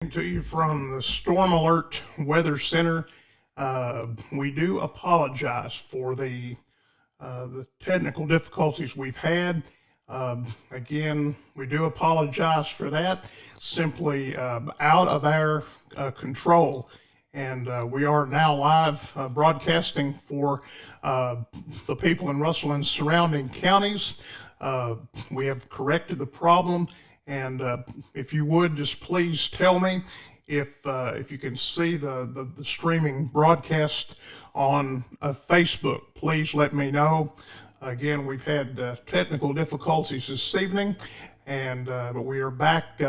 To you from the Storm Alert Weather Center. We do apologize for the technical difficulties we've had. Again, we do apologize for that. Simply out of our control. And we are now live broadcasting for the people in Russell and surrounding counties. We have corrected the problem. And if you would, just please tell me if you can see the streaming broadcast on Facebook. Please let me know. Again, we've had technical difficulties this evening, and but we are back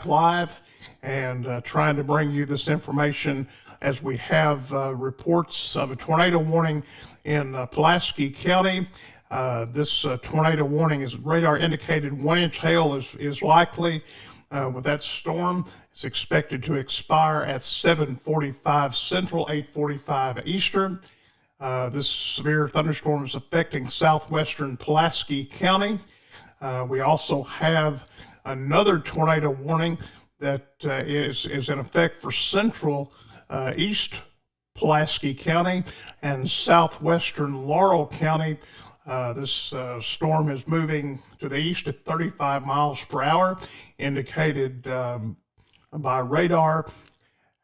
live and trying to bring you this information as we have reports of a tornado warning in Pulaski County. This tornado warning is radar indicated 1-inch hail is likely with that storm. It's expected to expire at 7:45 Central, 8:45 Eastern. This severe thunderstorm is affecting southwestern Pulaski County. We also have another tornado warning that is in effect for central east Pulaski County and southwestern Laurel County. This storm is moving to the east at 35 miles per hour, indicated by radar.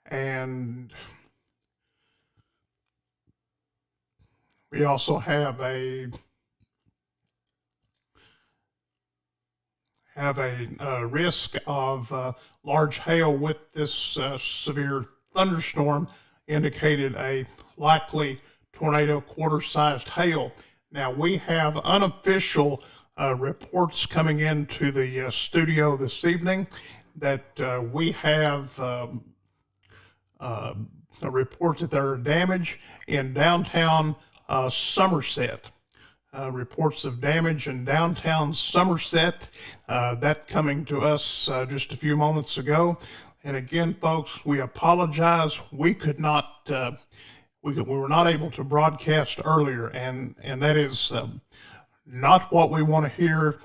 And we also have a risk of large hail with this severe thunderstorm, indicated a likely tornado quarter-sized hail. Now, we have unofficial reports coming into the studio this evening that we have a report that there are damage in downtown Somerset. Reports of damage in downtown Somerset, that coming to us just a few moments ago. And again, folks, we apologize. We could not we were not able to broadcast earlier, and that is not what we want to hear.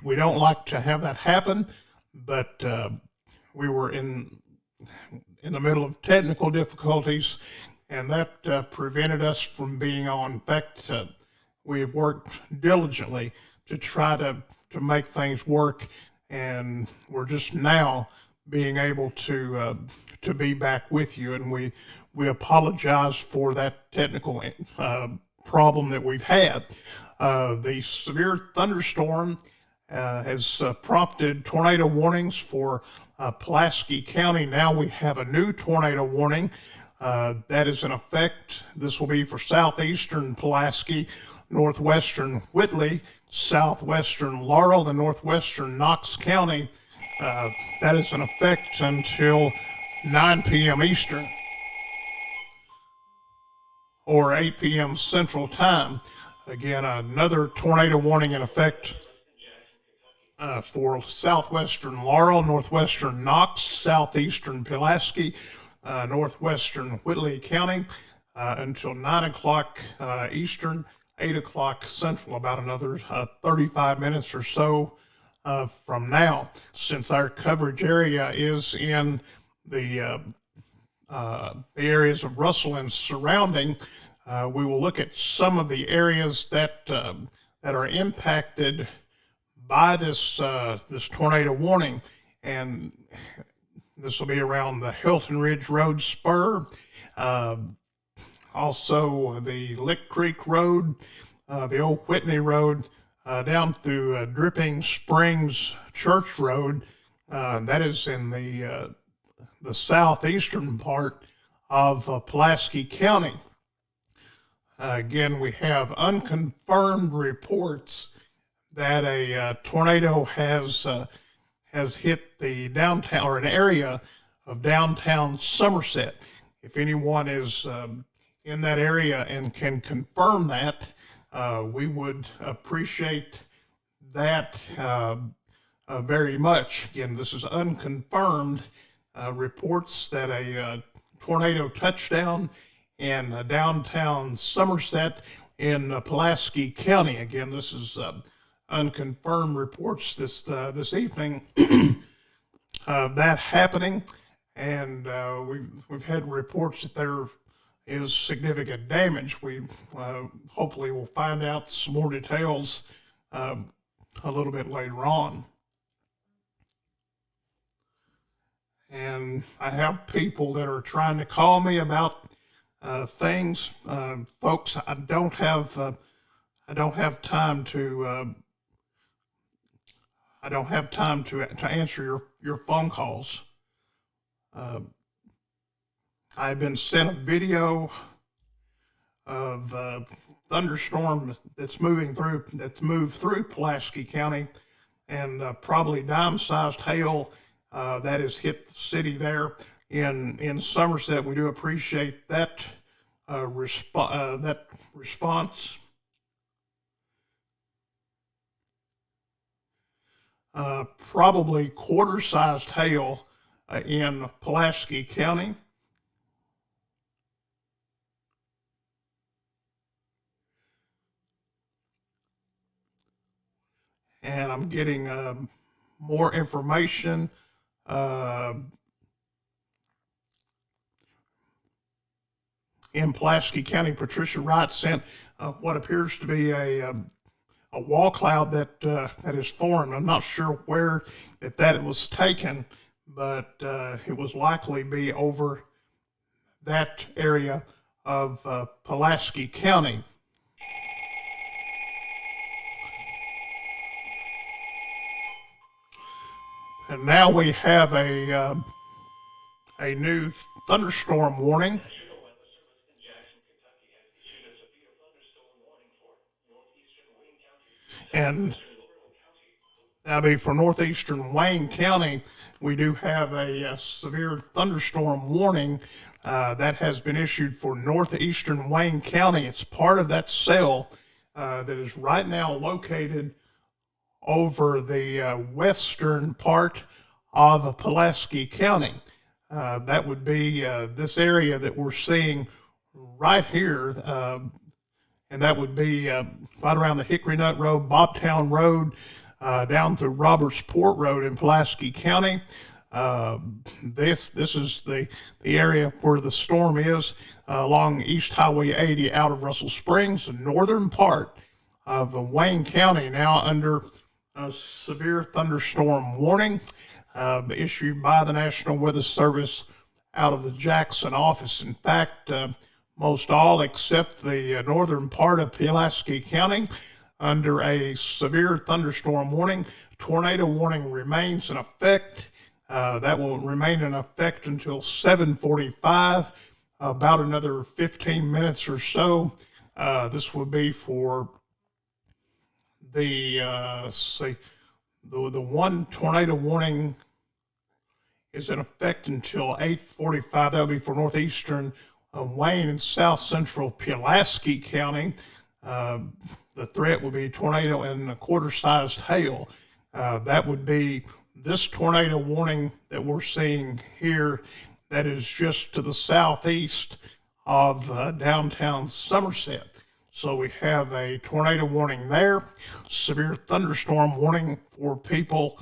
We don't like to have that happen, but we were in the middle of technical difficulties, and that prevented us from being on. In fact, we have worked diligently to try to make things work, and we're just now being able to be back with you, and we apologize for that technical problem that we've had. The severe thunderstorm has prompted tornado warnings for Pulaski County. Now we have a new tornado warning that is in effect. This will be for southeastern Pulaski, northwestern Whitley, southwestern Laurel, and northwestern Knox County. That is in effect until 9 p.m. Eastern or 8 p.m. Central Time. Again, another tornado warning in effect for southwestern Laurel, northwestern Knox, southeastern Pulaski, northwestern Whitley County until 9 o'clock Eastern, 8 o'clock Central, about another 35 minutes or so from now. Since our coverage area is in the areas of Russell and surrounding, we will look at some of the areas that are impacted by this tornado warning, and this will be around the Hilton Ridge Road spur, also the Lick Creek Road, the Old Whitney Road, down through Dripping Springs Church Road. That is in the southeastern part of Pulaski County. Again, we have unconfirmed reports that a tornado has hit the downtown, or an area of downtown Somerset. If anyone is in that area and can confirm that, we would appreciate that very much. Again, this is unconfirmed reports that a tornado touchdown in downtown Somerset in Pulaski County. Again, this is unconfirmed reports this evening. that happening, and we've had reports that there is significant damage. We hopefully will find out some more details a little bit later on. And I have people that are trying to call me about things. Folks, I don't have time to to answer your phone calls. I've been sent a video of thunderstorm that's moved through Pulaski County, and probably dime-sized hail that has hit the city there in Somerset. We do appreciate that response. Probably quarter-sized hail in Pulaski County. And I'm getting more information. In Pulaski County, Patricia Wright sent what appears to be a wall cloud that is formed. I'm not sure where that it was taken, but it was likely be over that area of Pulaski County. And now we have a new thunderstorm warning. And that'll be for northeastern Wayne County. We do have a severe thunderstorm warning that has been issued for northeastern Wayne County. It's part of that cell that is right now located over the western part of Pulaski County. That would be this area that we're seeing right here, and that would be right around the Hickory Nut Road, Bobtown Road, down through Robertsport Road in Pulaski County. This is the area where the storm is along East Highway 80 out of Russell Springs, the northern part of Wayne County, now under a severe thunderstorm warning issued by the National Weather Service out of the Jackson office. In fact, most all except the northern part of Pulaski County under a severe thunderstorm warning. Tornado warning remains in effect. That will remain in effect until 7:45, about another 15 minutes or so. This will be for the one tornado warning is in effect until 8:45. That'll be for northeastern Wayne and south central Pulaski County. The threat will be tornado and a quarter-sized hail. That would be this tornado warning that we're seeing here that is just to the southeast of downtown Somerset. So we have a tornado warning there, severe thunderstorm warning for people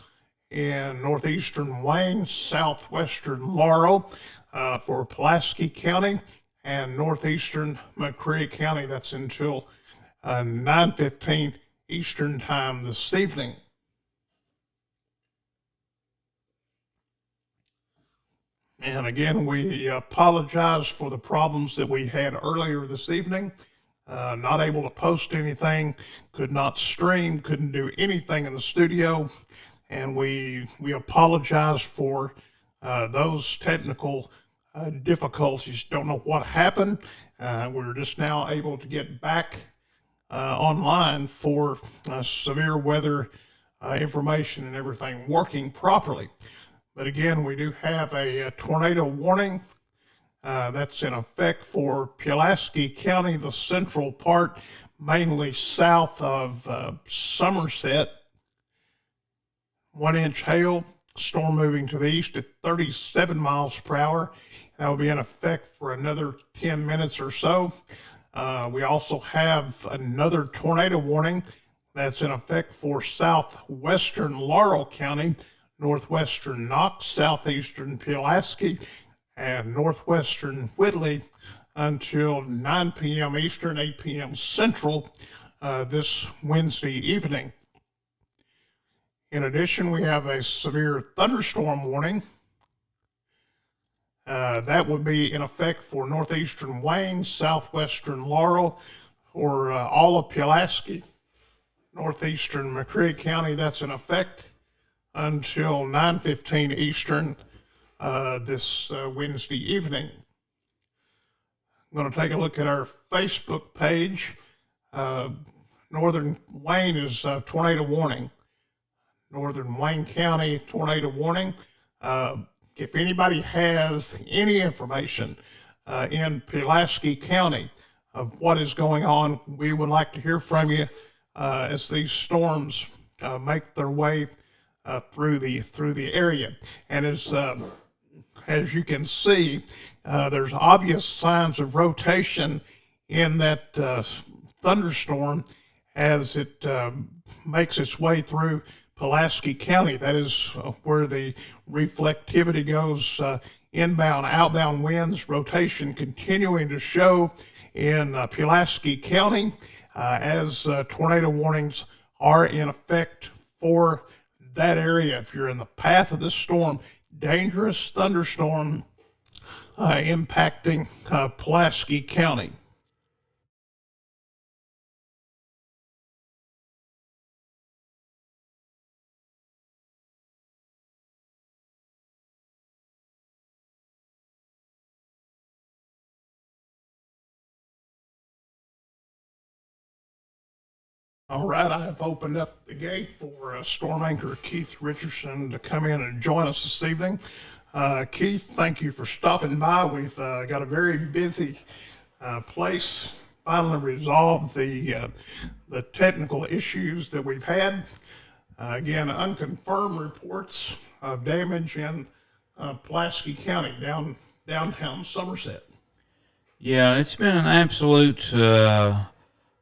in northeastern Wayne, southwestern Laurel, for Pulaski County, and northeastern McCreary County. That's until 9:15 Eastern Time this evening. And again, we apologize for the problems that we had earlier this evening. Not able to post anything, could not stream, couldn't do anything in the studio. And we apologize for those technical difficulties. Don't know what happened. We're just now able to get back online for severe weather information and everything working properly. But again, we do have a tornado warning that's in effect for Pulaski County, the central part, mainly south of Somerset. 1-inch hail, storm moving to the east at 37 miles per hour. That will be in effect for another 10 minutes or so. We also have another tornado warning that's in effect for southwestern Laurel County, northwestern Knox, southeastern Pulaski, and northwestern Whitley until 9 p.m. Eastern, 8 p.m. Central this Wednesday evening. In addition, we have a severe thunderstorm warning. That would be in effect for northeastern Wayne, southwestern Laurel, for all of Pulaski, northeastern McCreary County. That's in effect until 9:15 Eastern this Wednesday evening. I'm going to take a look at our Facebook page. Northern Wayne is tornado warning. Northern Wayne County tornado warning. If anybody has any information in Pulaski County of what is going on, we would like to hear from you as these storms make their way through the area. And as you can see, there's obvious signs of rotation in that thunderstorm as it makes its way through Pulaski County. That is where the reflectivity goes, inbound, outbound winds, rotation continuing to show in Pulaski County as tornado warnings are in effect for that area. If you're in the path of this storm, dangerous thunderstorm impacting Pulaski County. All right, I have opened up the gate for storm anchor Keith Richardson to come in and join us this evening. Keith, thank you for stopping by. We've got a very busy place. Finally resolved the technical issues that we've had. Again, unconfirmed reports of damage in Pulaski County, downtown Somerset. Yeah, it's been an absolute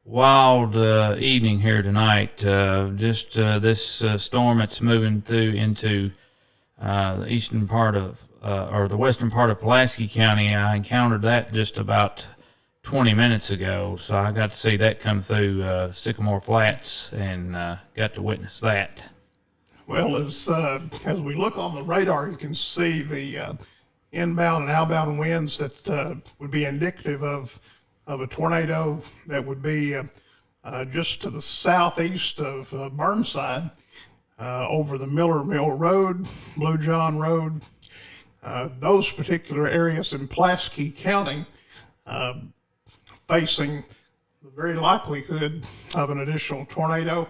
wild evening here tonight. This storm that's moving through into the eastern part of, or the western part of Pulaski County. I encountered that just about 20 minutes ago, so I got to see that come through Sycamore Flats and got to witness that. Well, as we look on the radar, you can see the inbound and outbound winds that would be indicative of a tornado that would be just to the southeast of Burnside, over the Miller Mill Road, Blue John Road, those particular areas in Pulaski County, facing the very likelihood of an additional tornado.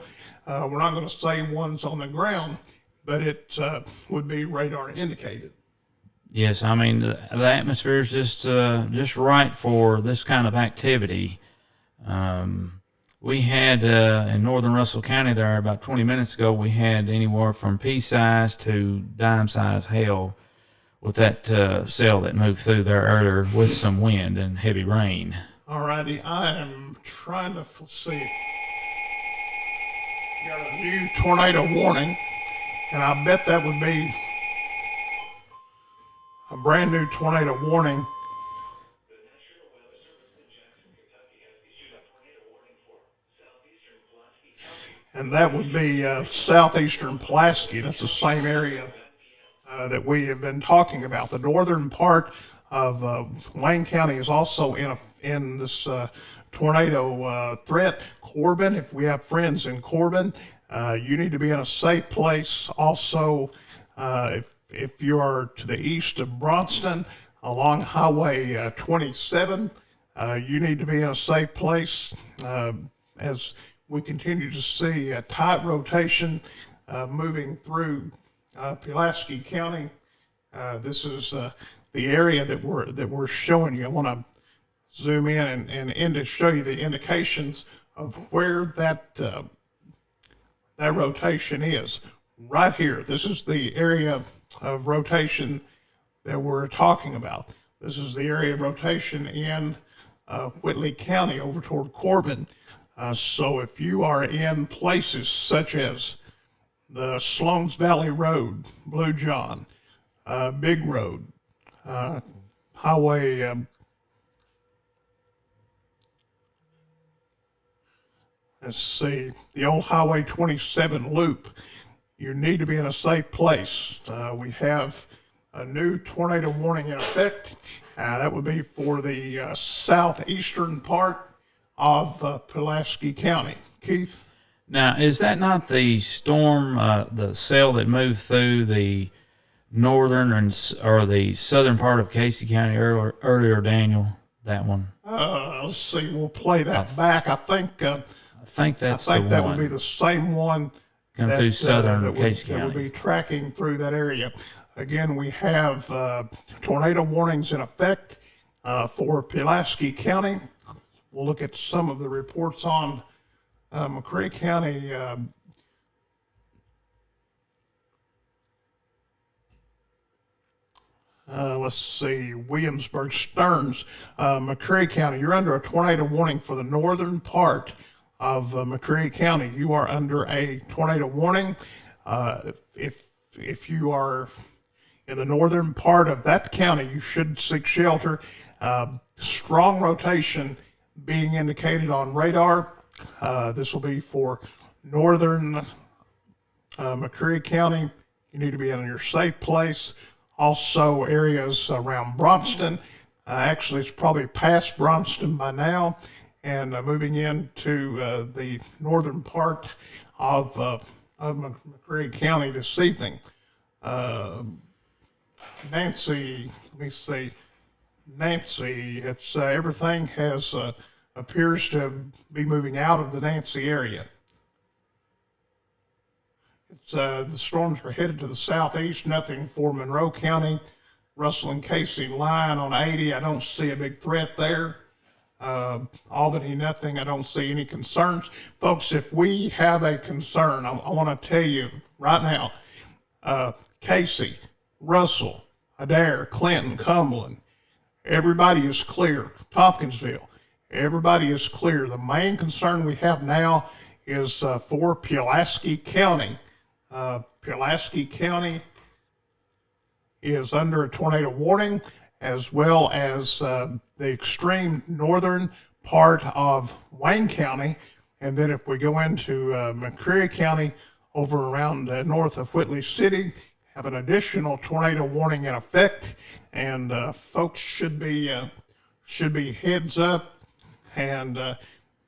We're not going to say one's on the ground, but it would be radar indicated. Yes, I mean the atmosphere is just right for this kind of activity. We had in northern Russell County there about 20 minutes ago. We had anywhere from pea-size to dime-size hail with that cell that moved through there earlier with some wind and heavy rain. All righty, I am trying to see. Got a new tornado warning, and I bet that would be a brand new tornado warning. And that would be southeastern Pulaski. That's the same area that we have been talking about. The northern part of Wayne County is also in this tornado threat. Corbin, if we have friends in Corbin, you need to be in a safe place. Also, if you are to the east of Bronson along Highway 27, you need to be in a safe place as we continue to see a tight rotation moving through Pulaski County. This is the area that we're showing you. I want to zoom in and to show you the indications of where that rotation is. Right here, this is the area of rotation that we're talking about. This is the area of rotation in Whitley County over toward Corbin. So if you are in places such as the Sloan's Valley Road, Blue John, Big Road, Highway, let's see, the old Highway 27 loop. You need to be in a safe place. We have a new tornado warning in effect. That would be for the southeastern part of Pulaski County. Keith? Now, is that not the storm, the cell that moved through the northern or the southern part of Casey County earlier, Daniel? That one? Let's see. We'll play that back. I think that's that the would be the same one coming through southern Casey that would County. be tracking through that area. Again, we have tornado warnings in effect for Pulaski County. We'll look at some of the reports on McCrae County. Let's see, Williamsburg, Stearns, McCrae County. You're under a tornado warning for the northern part of McCrae County. You are under a tornado warning. If you are in the northern part of that county, you should seek shelter. Strong rotation being indicated on radar. This will be for northern McCreary County. You need to be in your safe place. Also, areas around Bromston. Actually, it's probably past Bromston by now, and moving into the northern part of McCreary County this evening. Nancy, let me see. Nancy, it's everything has appears to be moving out of the Nancy area. It's the storms are headed to the southeast. Nothing for Monroe County, Russell and Casey line on 80. I don't see a big threat there. Albany, nothing. I don't see any concerns, folks. If we have a concern, I want to tell you right now. Casey, Russell, Adair, Clinton, Cumberland. Everybody is clear. Tompkinsville, everybody is clear. The main concern we have now is for Pulaski County. Pulaski County is under a tornado warning, as well as the extreme northern part of Wayne County. And then if we go into McCreary County, over around north of Whitley City, have an additional tornado warning in effect, and folks should be heads up and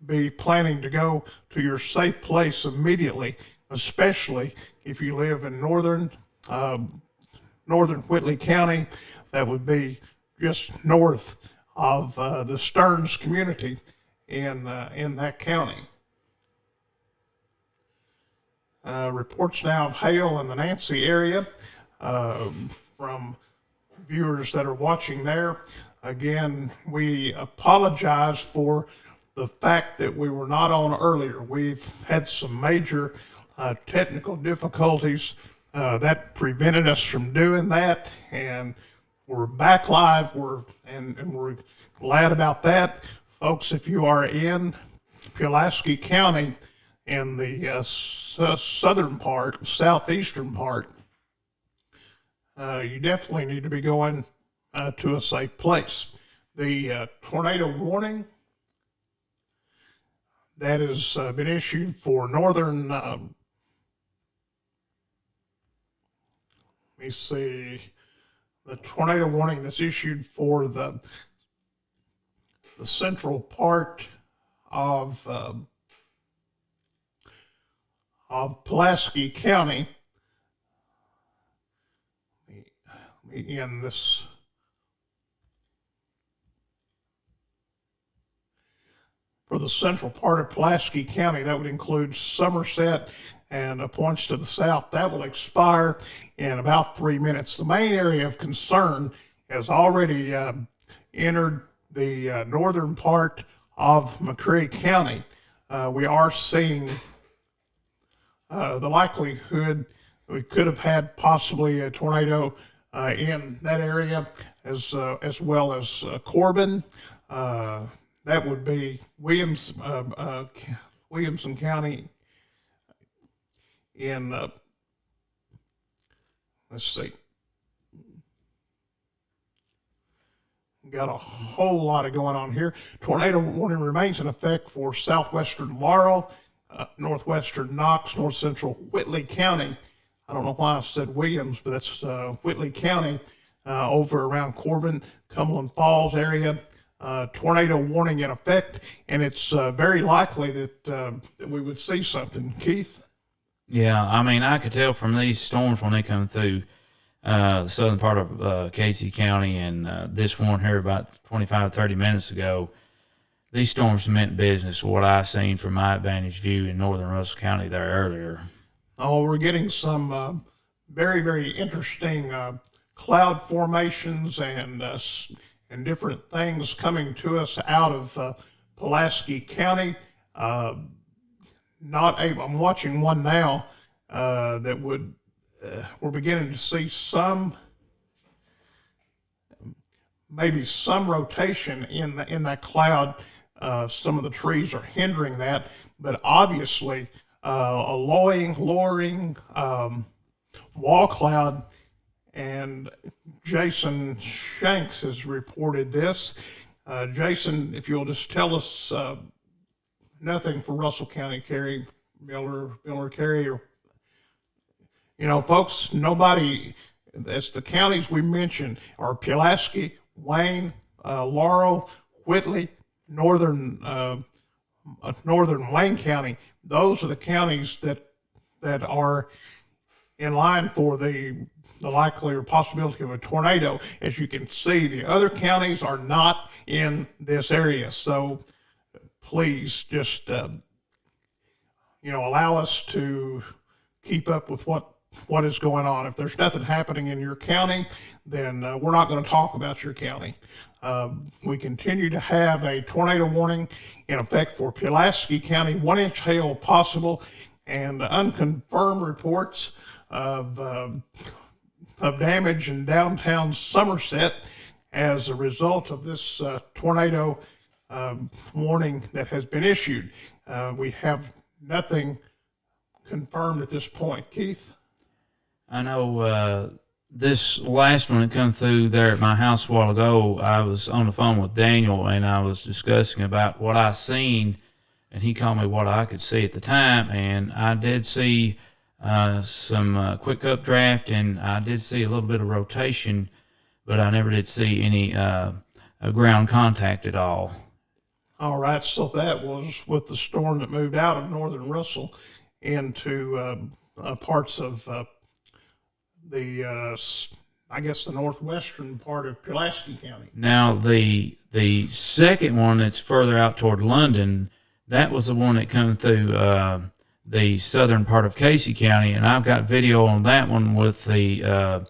be planning to go to your safe place immediately, especially if you live in northern Whitley County. That would be just north of the Stearns community in that county. Reports now of hail in the Nancy area from viewers that are watching there. Again, we apologize for the fact that we were not on earlier. We've had some major technical difficulties that prevented us from doing that, and we're back live. And we're glad about that. Folks, if you are in Pulaski County, in the southern part, southeastern part, you definitely need to be going to a safe place. The tornado warning that has been issued for northern, let me see, the tornado warning that's issued for the central part of Pulaski County. Let me end this. For the central part of Pulaski County, that would include Somerset and points to the south. That will expire in about 3 minutes. The main area of concern has already entered the northern part of McCreary County. We are seeing the likelihood we could have had possibly a tornado in that area, as well as Corbin. That would be Williamson County in let's see. Got a whole lot of going on here. Tornado warning remains in effect for southwestern Laurel, northwestern Knox, north central Whitley County. I don't know why I said Williams, but that's Whitley County, over around Corbin, Cumberland Falls area. Tornado warning in effect, and it's very likely that we would see something. Keith? Yeah, I mean, I could tell from these storms when they come through the southern part of Casey County and this one here about 25, 30 minutes ago, these storms meant business, what I seen from my vantage view in northern Russell County there earlier. Oh, we're getting some very, very interesting cloud formations and different things coming to us out of Pulaski County. I'm watching one now that would. We're beginning to see maybe some rotation in that cloud. Some of the trees are hindering that, but obviously a lowering wall cloud. And Jason Shanks has reported this. Jason, if you'll just tell us nothing for Russell County, Carey, Miller, Carey, or folks, nobody, that's the counties we mentioned are Pulaski, Wayne, Laurel, Whitley, northern Wayne County. Those are the counties that are in line for the likely or possibility of a tornado. As you can see, the other counties are not in this area. So please just, allow us to keep up with what is going on. If there's nothing happening in your county, then we're not going to talk about your county. We continue to have a tornado warning in effect for Pulaski County, 1-inch hail possible, and unconfirmed reports of damage in downtown Somerset as a result of this tornado warning that has been issued. We have nothing confirmed at this point. Keith? I know this last one that come through there at my house a while ago, I was on the phone with Daniel and I was discussing about what I seen, and he called me what I could see at the time, and I did see some quick updraft, and I did see a little bit of rotation, but I never did see any ground contact at all. All right, so that was with the storm that moved out of northern Russell into parts of I guess the northwestern part of Pulaski County. Now, the second one that's further out toward London, that was the one that come through the southern part of Casey County, and I've got video on that one with the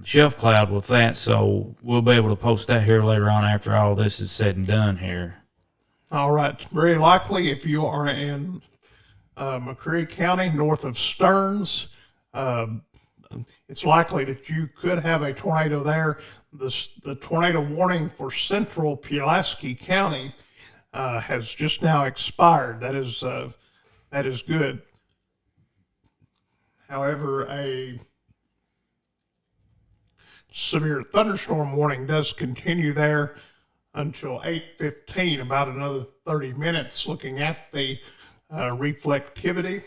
shelf cloud with that, so we'll be able to post that here later on after all this is said and done here. All right, very likely if you are in McCreary County, north of Stearns, it's likely that you could have a tornado there. The tornado warning for central Pulaski County has just now expired. That is good. However, a severe thunderstorm warning does continue there until 8:15, about another 30 minutes, looking at the reflectivity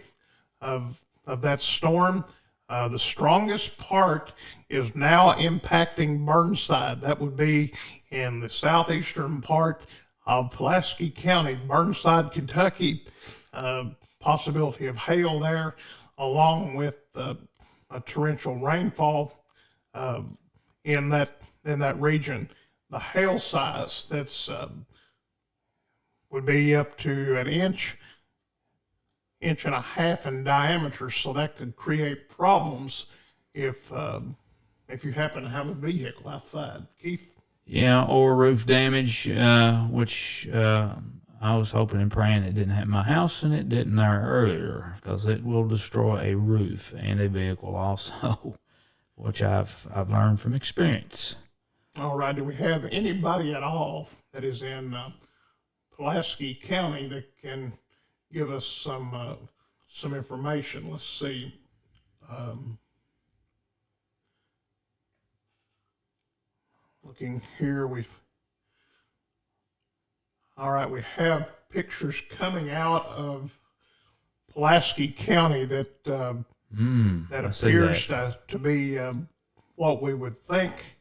of that storm. The strongest part is now impacting Burnside. That would be in the southeastern part of Pulaski County, Burnside, Kentucky. Possibility of hail there, along with a torrential rainfall in that region. The hail size would be up to an inch and a half in diameter, so that could create problems if you happen to have a vehicle outside. Keith? Yeah, or roof damage, which I was hoping and praying it didn't happen at my house, and it didn't there earlier, because it will destroy a roof and a vehicle also, which I've learned from experience. All right. Do we have anybody at all that is in Pulaski County that can give us some information? Let's see. looking here, all right, we have pictures coming out of Pulaski County that that I see appears that. to be what we would think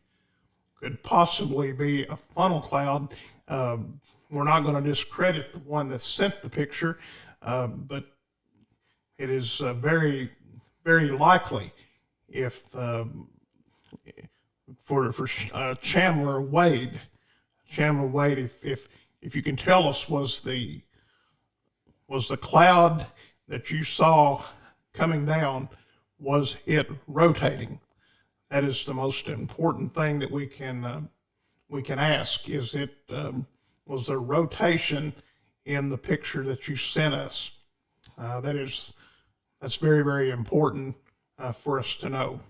could possibly be a funnel cloud. We're not going to discredit the one that sent the picture, but it is very, very likely if for Chandler Wade, if you can tell us was the cloud that you saw coming down, was it rotating? That is the most important thing that we can ask. Is it was there rotation in the picture that you sent us? That's very, very important for us to know.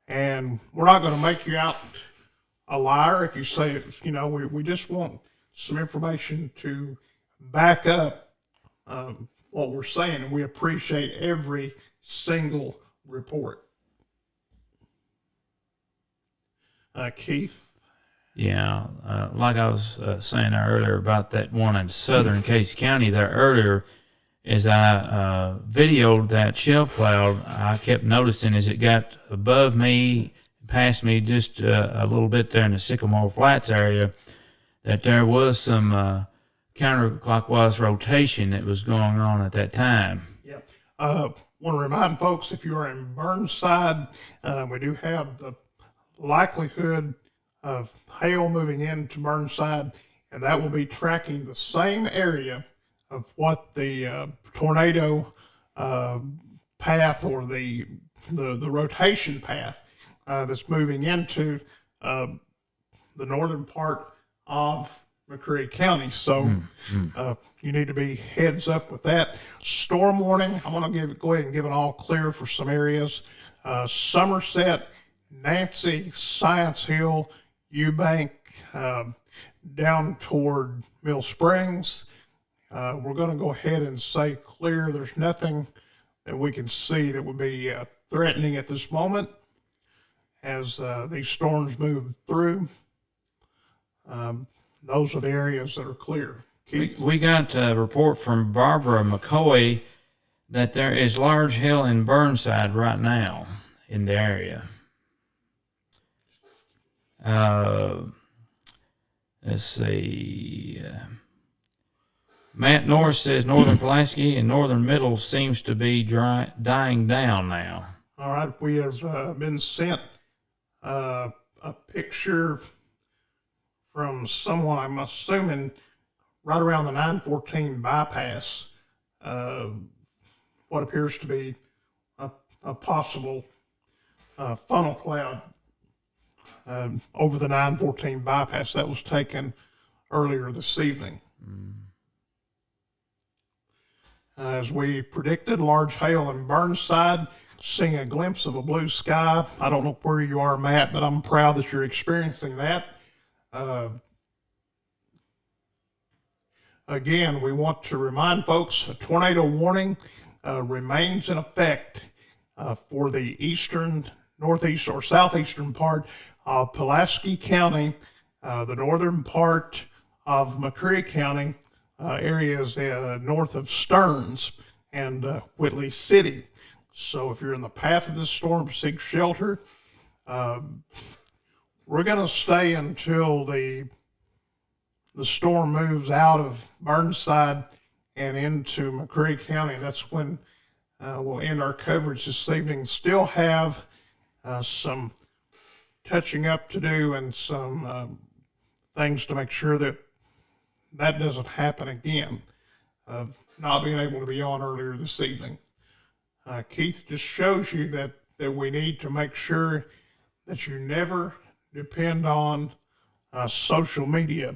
And we're not going to make you out a liar if you say, we just want some information to back up what we're saying, and we appreciate every single report. Keith? Yeah, like I was saying earlier about that one in southern Casey County there earlier, as I videoed that shelf cloud, I kept noticing as it got above me, past me just a little bit there in the Sycamore Flats area, that there was some counterclockwise rotation that was going on at that time. Yep. Want to remind folks, if you are in Burnside, we do have the likelihood of hail moving into Burnside, and that will be tracking the same area of what the tornado path or the rotation path that's moving into the northern part of McCreary County. So you need to be heads up with that. Storm warning, I'm going to go ahead and give it all clear for some areas. Somerset, Nancy, Science Hill, Eubank, down toward Mill Springs. We're going to go ahead and say clear. There's nothing that we can see that would be threatening at this moment as these storms move through. Those are the areas that are clear. Keith? We got a report from Barbara McCoy that there is large hail in Burnside right now in the area. Let's see. Matt Norris says northern Pulaski and northern Middle seems to be dying down now. All right, we have been sent a picture from someone, I'm assuming, right around the 914 bypass, what appears to be a possible funnel cloud over the 914 bypass. That was taken earlier this evening. As we predicted, large hail in Burnside, seeing a glimpse of a blue sky. I don't know where you are, Matt, but I'm proud that you're experiencing that. Again, we want to remind folks a tornado warning remains in effect for the eastern, northeast, or southeastern part of Pulaski County, the northern part of McCreary County, areas north of Stearns and Whitley City. So if you're in the path of the storm, seek shelter. We're going to stay until the storm moves out of Burnside and into McCreary County. That's when we'll end our coverage this evening. Still have some touching up to do and some things to make sure that doesn't happen again, of not being able to be on earlier this evening. Keith, just shows you that we need to make sure that you never depend on social media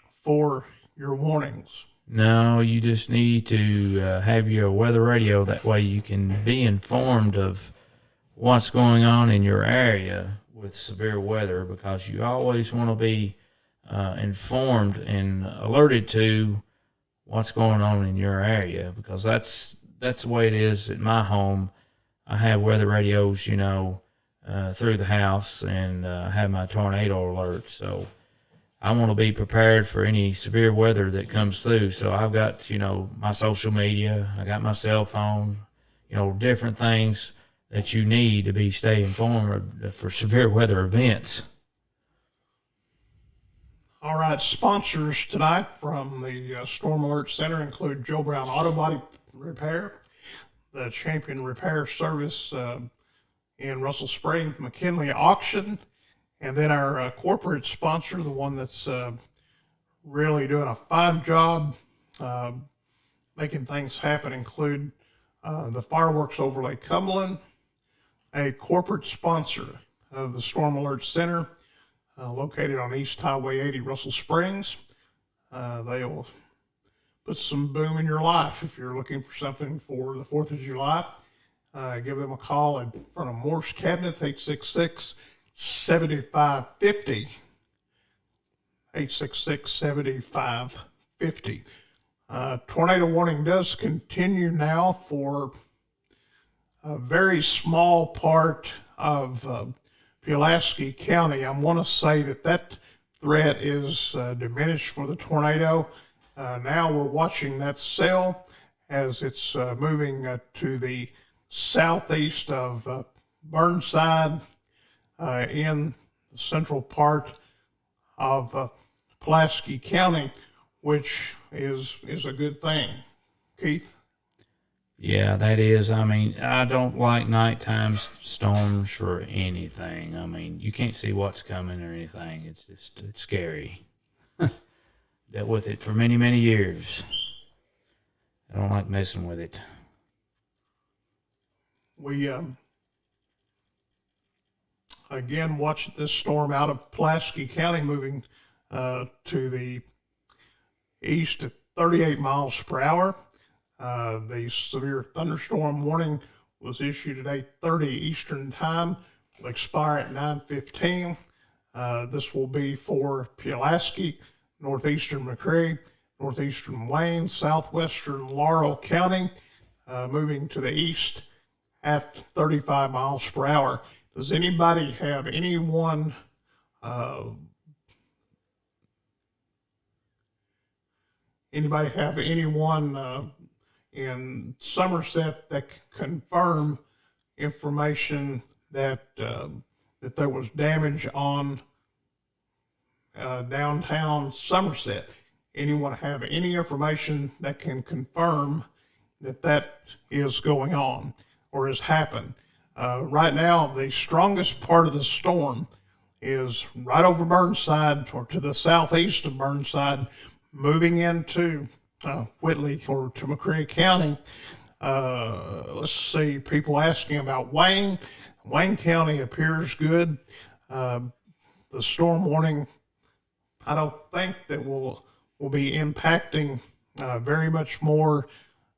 for your warnings. No, you just need to have your weather radio. That way you can be informed of what's going on in your area with severe weather, because you always want to be informed and alerted to what's going on in your area, because that's the way it is at my home. I have weather radios, through the house and have my tornado alert. So I want to be prepared for any severe weather that comes through. So I've got, my social media, I got my cell phone, different things that you need to stay informed for severe weather events. All right, sponsors tonight from the Storm Alert Center include Joe Brown Auto Body Repair, the Champion Repair Service in Russell Springs, McKinley Auction, and then our corporate sponsor, the one that's really doing a fine job making things happen, include the Fireworks Overlay Cumberland, a corporate sponsor of the Storm Alert Center, located on East Highway 80, Russell Springs. They'll put some boom in your life if you're looking for something for the 4th of July. Give them a call in front of Morse Cabinets, 866-7550. 866-7550. Tornado warning does continue now for a very small part of Pulaski County. I want to say that threat is diminished for the tornado. Now we're watching that cell as it's moving to the southeast of Burnside in the central part of Pulaski County, which is a good thing. Keith? Yeah, that is. I mean, I don't like nighttime storms for anything. I mean, you can't see what's coming or anything. It's scary. Dealt with it for many, many years. I don't like messing with it. We again watched this storm out of Pulaski County moving to the east at 38 miles per hour. The severe thunderstorm warning was issued at 8:30 Eastern Time. Will expire at 9:15. This will be for Pulaski, northeastern McCrae, northeastern Wayne, southwestern Laurel County, moving to the east at 35 miles per hour. Does anybody have anyone in Somerset that can confirm information that that there was damage on downtown Somerset? Anyone have any information that can confirm that is going on or has happened? Right now, the strongest part of the storm is right over Burnside or to the southeast of Burnside, moving into Whitley or to McCrae County. Let's see, people asking about Wayne. Wayne County appears good. The storm warning, I don't think that will be impacting very much more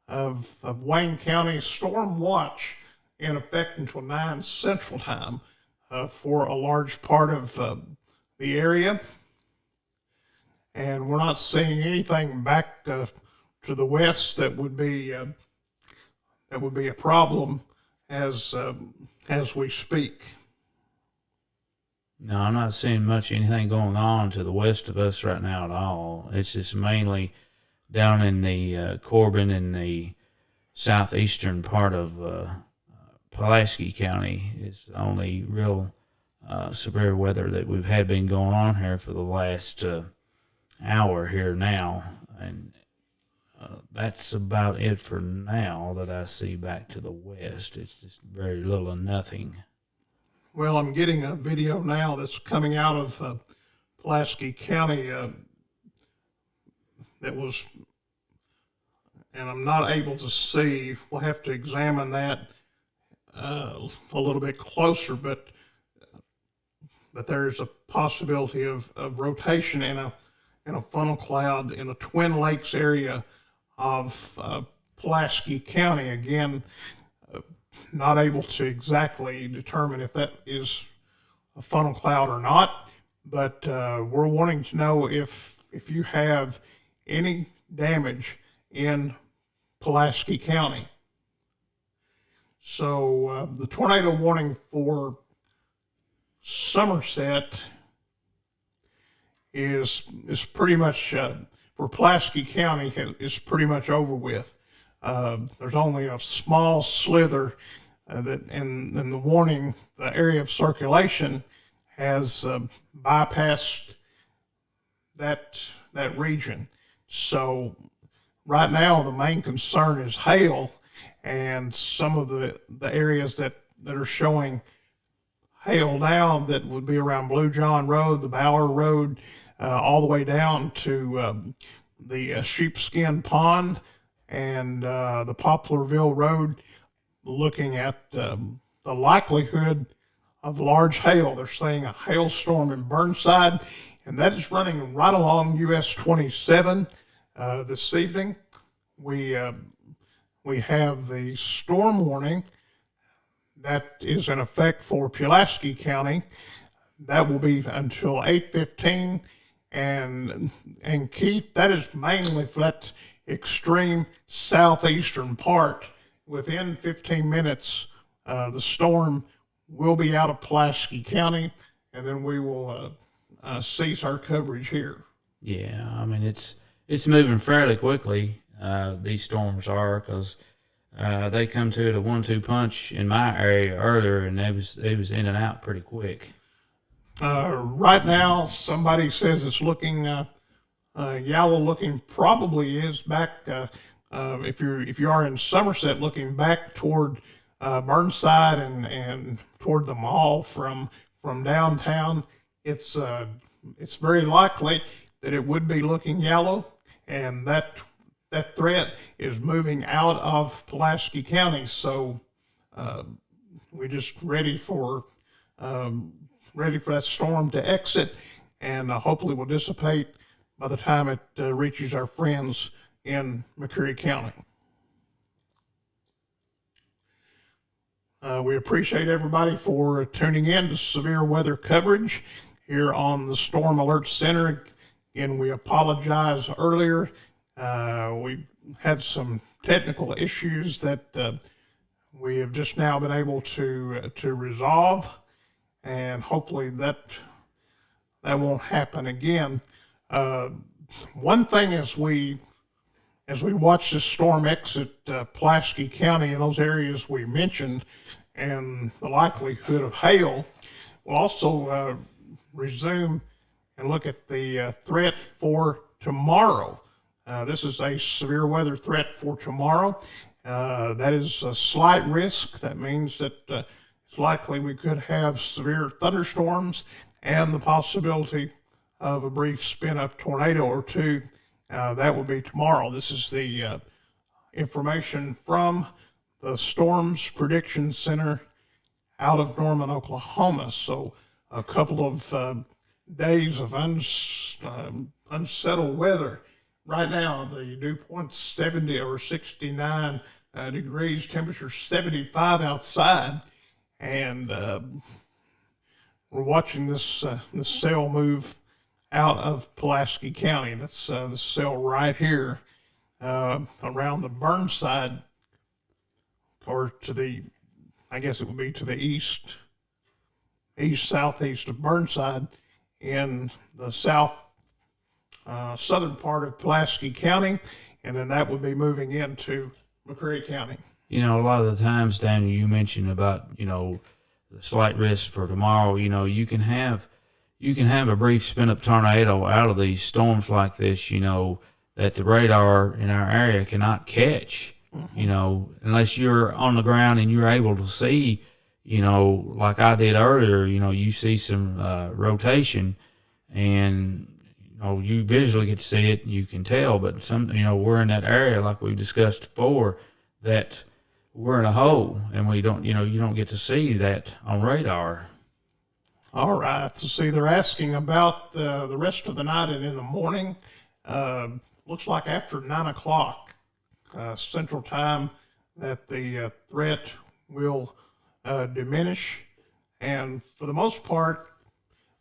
of Wayne County. Storm watch in effect until 9 Central Time for a large part of the area. And we're not seeing anything back to the west that would be a problem as we speak. No, I'm not seeing much anything going on to the west of us right now at all. It's just mainly down in the Corbin and the southeastern part of Pulaski County is the only real severe weather that we've had been going on here for the last hour here now, and that's about it for now that I see back to the west. It's just very little or nothing. Well, I'm getting a video now that's coming out of Pulaski County that was, and I'm not able to see. We'll have to examine that a little bit closer, but there's a possibility of rotation in a funnel cloud in the Twin Lakes area of Pulaski County. Again, not able to exactly determine if that is a funnel cloud or not, but we're wanting to know if you have any damage in Pulaski County. So the tornado warning for Somerset is pretty much for Pulaski County is pretty much over with. There's only a small slither and the warning, the area of circulation has bypassed that region. So right now, the main concern is hail, and some of the areas that are showing hail now that would be around Blue John Road, the Bower Road, all the way down to the Sheepskin Pond and the Poplarville Road, looking at the likelihood of large hail. They're saying a hailstorm in Burnside, and that is running right along US 27 this evening. We have the storm warning that is in effect for Pulaski County. That will be until 8:15, and Keith, that is mainly for that extreme southeastern part. Within 15 minutes, the storm will be out of Pulaski County, and then we will cease our coverage here. Yeah, I mean it's moving fairly quickly. These storms are, because they come to the 1-2 punch in my area earlier, and it was in and out pretty quick. Right now, somebody says it's looking yellow. Looking probably is back. If you are in Somerset, looking back toward Burnside and toward the mall from downtown, it's very likely that it would be looking yellow, and that threat is moving out of Pulaski County. So we're just ready for that storm to exit, and hopefully will dissipate by the time it reaches our friends in McCreary County. We appreciate everybody for tuning in to severe weather coverage here on the Storm Alert Center. Again, we apologize earlier. We had some technical issues that we have just now been able to resolve, and hopefully that won't happen again. One thing as we watch this storm exit Pulaski County and those areas we mentioned, and the likelihood of hail, we'll also resume and look at the threat for tomorrow. This is a severe weather threat for tomorrow. That is a slight risk. That means that it's likely we could have severe thunderstorms and the possibility of a brief spin-up tornado or two. That will be tomorrow. This is the information from the Storms Prediction Center out of Norman, Oklahoma. So a couple of days of unsettled weather. Right now, the dew point's 70 or 69 degrees, temperature 75 outside, and we're watching this cell move out of Pulaski County. That's the cell right here around the Burnside, or to the, I guess it would be to the east southeast of Burnside, in the southern part of Pulaski County, and then that would be moving into McCreary County. You know, a lot of the times, Daniel, you mentioned about, the slight risk for tomorrow. You can have a brief spin-up tornado out of these storms like this, that the radar in our area cannot catch, unless you're on the ground and you're able to see, like I did earlier, you see some rotation, and you visually get to see it and you can tell, but we're in that area, like we discussed before, that we're in a hole, and we don't, you don't get to see that on radar. All right. So see, they're asking about the rest of the night and in the morning. Looks like after 9 o'clock Central Time that the threat will diminish, and for the most part,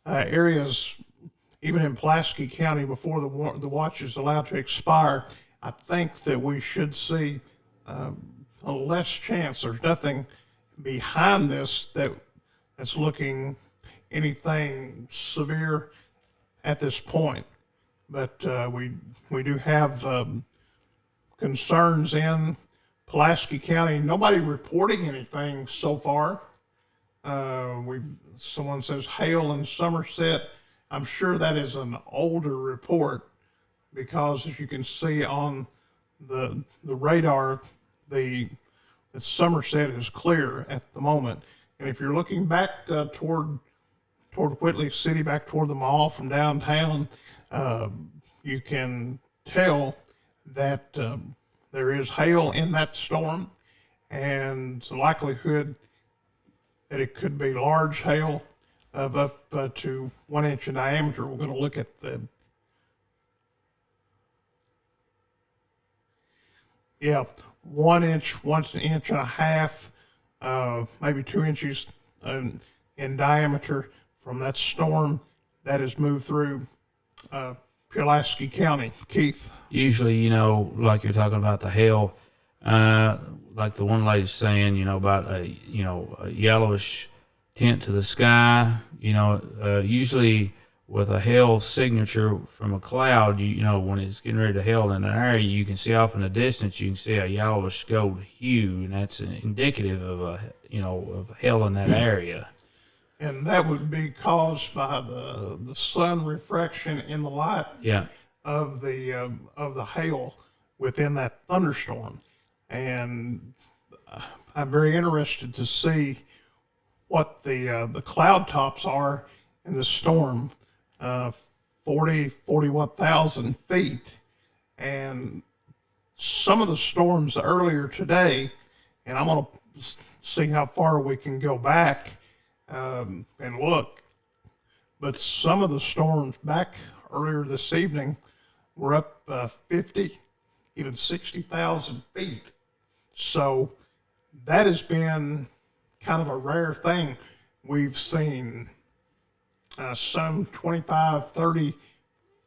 areas even in Pulaski County before the watch is allowed to expire, I think that we should see a less chance. There's nothing behind this that's looking anything severe at this point. But we do have concerns in Pulaski County. Nobody reporting anything so far. Someone says hail in Somerset. I'm sure that is an older report because, as you can see on the radar, the Somerset is clear at the moment. And if you're looking back toward Whitley City, back toward the mall from downtown, you can tell that there is hail in that storm, and the likelihood that it could be large hail of up to 1 inch in diameter. We're going to look at the, yeah, 1 inch, 1 inch and a half, maybe 2 inches in diameter from that storm that has moved through Pulaski County. Keith? Usually, you know, like you're talking about the hail, like the one lady's saying, you know, about a yellowish tint to the sky. You know, usually with a hail signature from a cloud, you know, when it's getting ready to hail in an area, you can see off in the distance, you can see a yellowish gold hue, and that's indicative of of hail in that area. And that would be caused by the sun refraction in the light of the hail within that thunderstorm. And I'm very interested to see what the cloud tops are in the storm, 41,000 feet. And some of the storms earlier today, and I'm going to see how far we can go back and look, but some of the storms back earlier this evening were up 50, even 60,000 feet. So that has been kind of a rare thing. We've seen some 25, 30,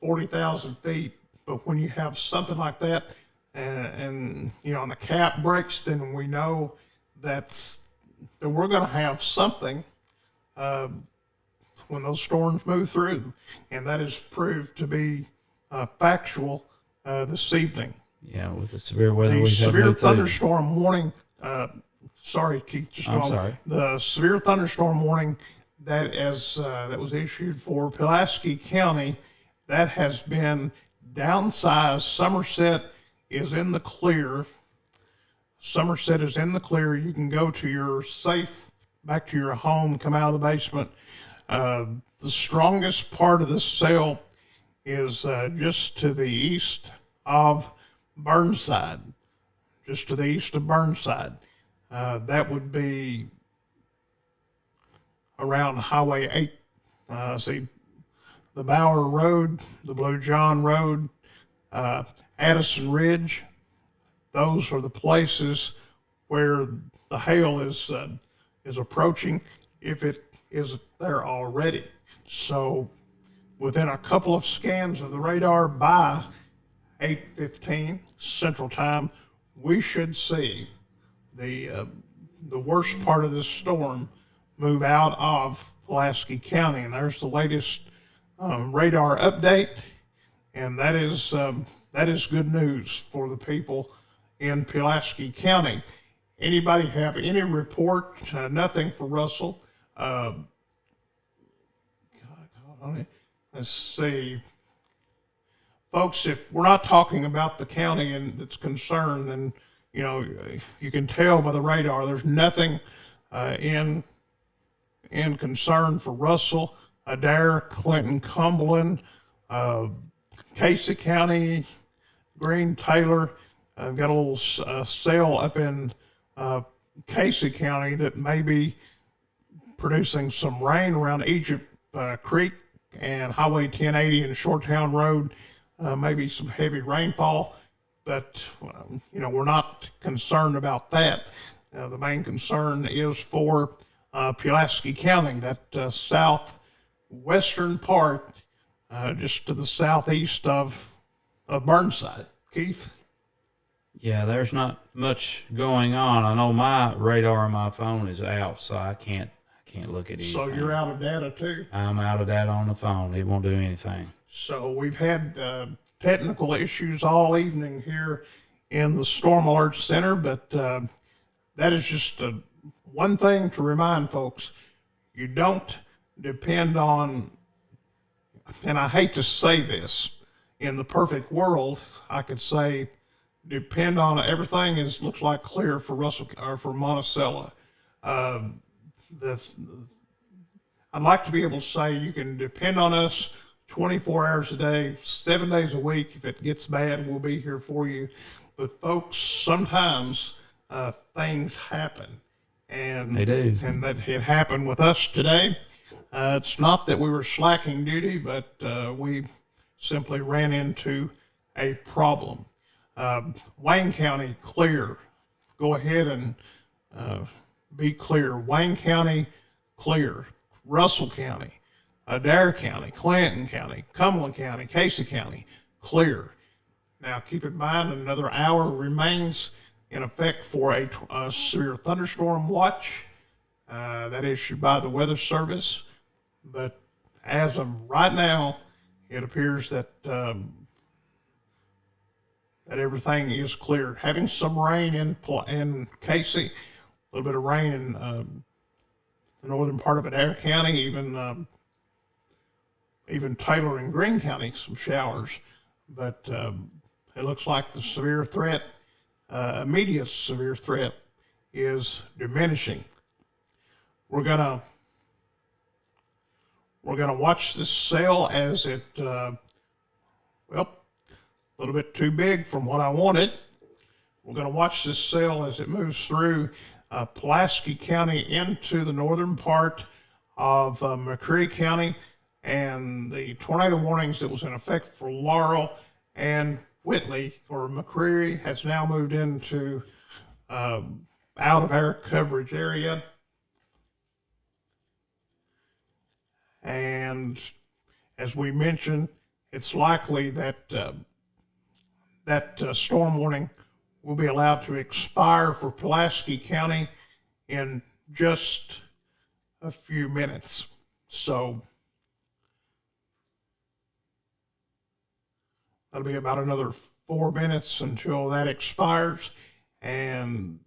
40,000 feet, but when you have something like that and you know, and the cap breaks, then we know that we're going to have something when those storms move through, and that is proved to be factual this evening. Yeah, with the severe weather, The we've severe had thunderstorm warning. Sorry, Keith. I'm sorry. The severe thunderstorm warning that was issued for Pulaski County, that has been downsized. Somerset is in the clear. Somerset is in the clear. You can go to your safe, back to your home, come out of the basement. The strongest part of this cell is just to the east of Burnside. Just to the east of Burnside. That would be around Highway 8. See, the Bower Road, the Blue John Road, Addison Ridge. Those are the places where the hail is approaching, if it isn't there already. So within a couple of scans of the radar by 8:15 Central Time, we should see the worst part of this storm move out of Pulaski County. And there's the latest radar update, and that is good news for the people in Pulaski County. Anybody have any report? Nothing for Russell. Let's see. Folks, if we're not talking about the county and that's concerned, then, you know, you can tell by the radar there's nothing in concern for Russell, Adair, Clinton, Cumberland, Casey County, Green, Taylor. I've got a little cell up in Casey County that may be producing some rain around Egypt Creek and Highway 1080 and Shoretown Road. Maybe some heavy rainfall, but you know, we're not concerned about that. The main concern is for Pulaski County, that southwestern part, just to the southeast of Burnside. Keith? Yeah, there's not much going on. I know my radar on my phone is out, so I can't can't look at anything. So you're out of data too? I'm out of data on the phone. It won't do anything. So we've had technical issues all evening here in the Storm Alert Center, but that is just one thing to remind folks. You don't depend on, and I hate to say this, in the perfect world, I could say depend on everything looks like clear for Russell or for Monticello. I'd like to be able to say you can depend on us 24 hours a day, 7 days a week. If it gets bad, we'll be here for you. But folks, sometimes things happen, and They do. and that it happened with us today. It's not that we were slacking duty, but we simply ran into a problem. Wayne County, clear. Go ahead and be clear. Wayne County, clear. Russell County, Adair County, Clinton County, Cumberland County, Casey County, clear. Now, keep in mind, another hour remains in effect for a severe thunderstorm watch that issued by the Weather Service. But as of right now, it appears that that everything is clear. Having some rain in Casey, a little bit of rain in the northern part of Adair County, even Taylor and Greene County, some showers. But it looks like the severe threat, immediate severe threat, is diminishing. We're gonna watch this cell as it, a little bit too big from what I wanted. We're gonna watch this cell as it moves through Pulaski County into the northern part of McCreary County, and the tornado warnings that was in effect for Laurel and Whitley or McCreary has now moved into out of our coverage area. And as we mentioned, it's likely that that storm warning will be allowed to expire for Pulaski County in just a few minutes. So that'll be about another 4 minutes until that expires. And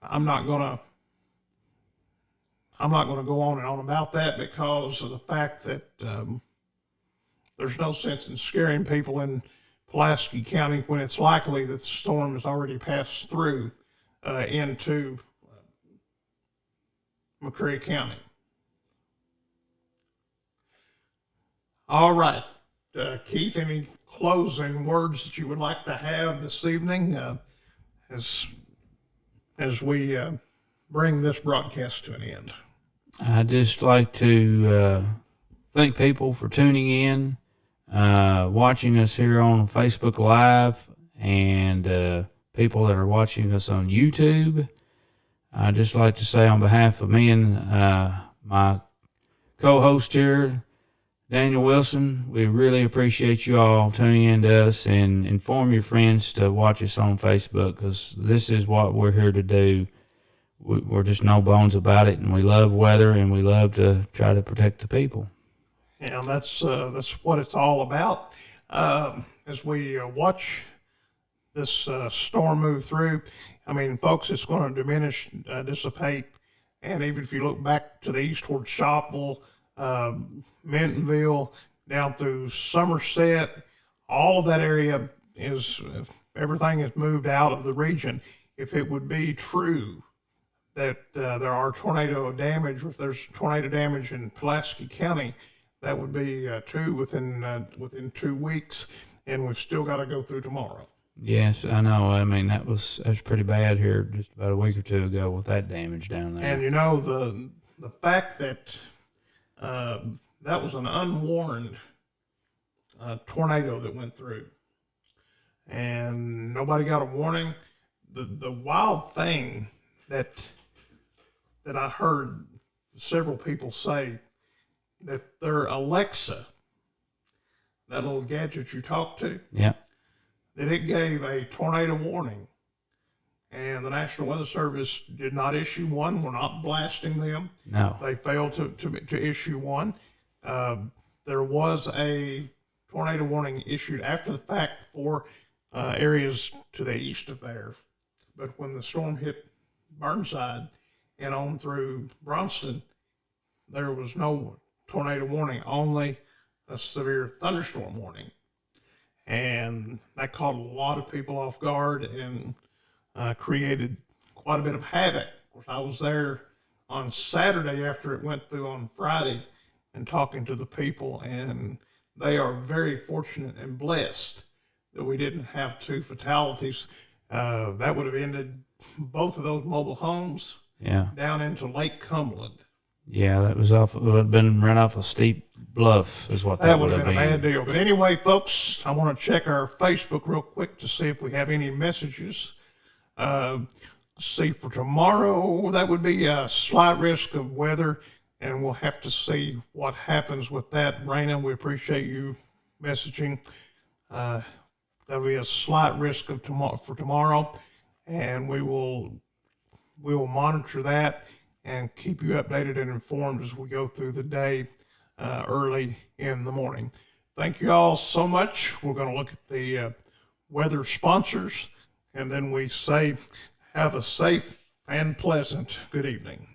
I'm not gonna go on and on about that because of the fact that there's no sense in scaring people in Pulaski County when it's likely that the storm has already passed through into McCreary County. All right, Keith, any closing words that you would like to have this evening as we bring this broadcast to an end? I'd just like to thank people for tuning in, watching us here on Facebook Live, and people that are watching us on YouTube. I'd just like to say on behalf of me and my co-host here, Daniel Wilson, we really appreciate you all tuning in to us, and inform your friends to watch us on Facebook, because this is what we're here to do. We're just no bones about it, and we love weather, and we love to try to protect the people. Yeah, that's what it's all about. As we watch this storm move through, I mean, folks, it's going to diminish, dissipate, and even if you look back to the east toward Shopville, Mintonville, down through Somerset, all of that area everything has moved out of the region. If it would be true that there are tornado damage, if there's tornado damage in Pulaski County, that would be two within 2 weeks, and we've still got to go through tomorrow. Yes, I know. I mean, that was pretty bad here just about a week or two ago with that damage down there. And you know, the fact that that was an unwarned tornado that went through, and nobody got a warning. The wild thing that I heard several people say, that their Alexa, that little gadget you talk to, yeah, that it gave a tornado warning, and the National Weather Service did not issue one. We're not blasting them. No. They failed to issue one. There was a tornado warning issued after the fact for areas to the east of there. But when the storm hit Burnside and on through Bronson, there was no tornado warning, only a severe thunderstorm warning. And that caught a lot of people off guard and created quite a bit of havoc. Of course, I was there on Saturday after it went through on Friday and talking to the people, and they are very fortunate and blessed that we didn't have 2 fatalities. That would have ended both of those mobile homes Yeah. down into Lake Cumberland. Yeah, that was off. It would have been run off a steep bluff, is what That would have been a bad deal. But anyway, folks, I want to check our Facebook real quick to see if we have any messages. See, for tomorrow, that would be a slight risk of weather, and we'll have to see what happens with that. Raina, we appreciate you messaging. There'll be a slight risk of tomorrow, and we will monitor that and keep you updated and informed as we go through the day early in the morning. Thank you all so much. We're going to look at the weather sponsors, and then we say have a safe and pleasant good evening.